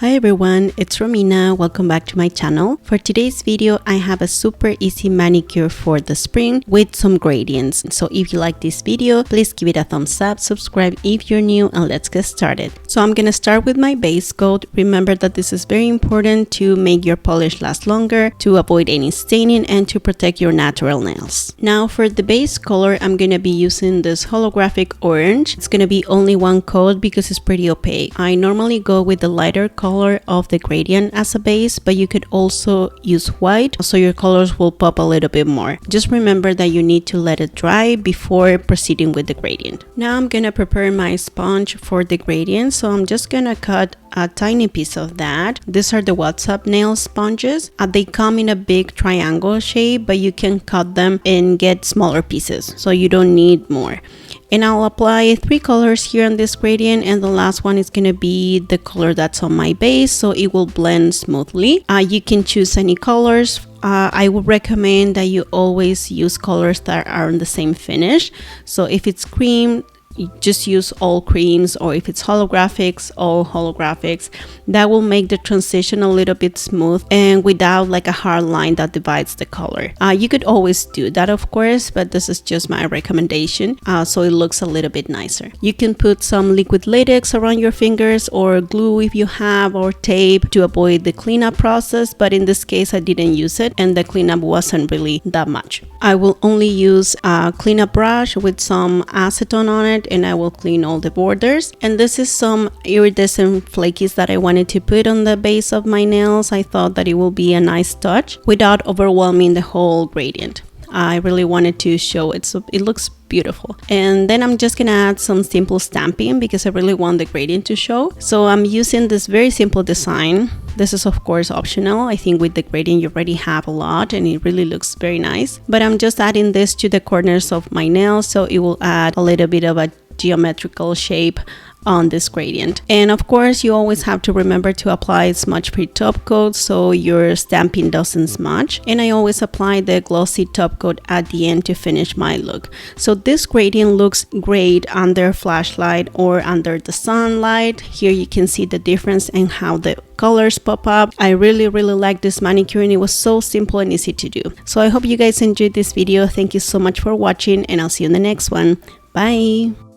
Hi everyone, it's Romina. Welcome back to my channel. For today's video, I have a super easy manicure for the spring with some gradients. So if you like this video, please give it a thumbs up, subscribe if you're new, and let's get started. So I'm gonna start with my base coat. Remember that this is very important to make your polish last longer, to avoid any staining, and to protect your natural nails. Now for the base color, I'm gonna be using this holographic orange. It's gonna be only one coat because it's pretty opaque. I normally go with the lighter color of the gradient as a base, but you could also use white so your colors will pop a little bit more. Just remember that you need to let it dry before proceeding with the gradient. Now I'm gonna prepare my sponge for the gradient, so I'm just gonna cut a tiny piece of that. These are the WhatsApp nail sponges. They come in a big triangle shape, but you can cut them and get smaller pieces, so you don't need more. And I'll apply 3 colors here on this gradient, and the last one is going to be the color that's on my base, so it will blend smoothly. You can choose any colors. I would recommend that you always use colors that are on the same finish. So if it's cream, you just use all creams, or if it's holographics, all holographics. That will make the transition a little bit smooth and without like a hard line that divides the color. You could always do that, of course, but this is just my recommendation, so it looks a little bit nicer. You can put some liquid latex around your fingers, or glue if you have, or tape to avoid the cleanup process, but in this case I didn't use it and the cleanup wasn't really that much. I will only use a cleanup brush with some acetone on it, and I will clean all the borders. And this is some iridescent flakies that I wanted to put on the base of my nails. I thought that it will be a nice touch without overwhelming the whole gradient. I really wanted to show it, so it looks beautiful. And then I'm just gonna add some simple stamping because I really want the gradient to show. So I'm using this very simple design. This is of course optional. I think with the gradient you already have a lot and it really looks very nice. But I'm just adding this to the corners of my nails, so it will add a little bit of a geometrical shape on this gradient. And of course you always have to remember to apply smudge-free top coat so your stamping doesn't smudge. And I always apply the glossy top coat at the end to finish my look. So this gradient looks great under flashlight or under the sunlight. Here you can see the difference and how the colors pop up. I really like this manicure, and it was so simple and easy to do. So I hope you guys enjoyed this video. Thank you so much for watching, and I'll see you in the next one. Bye!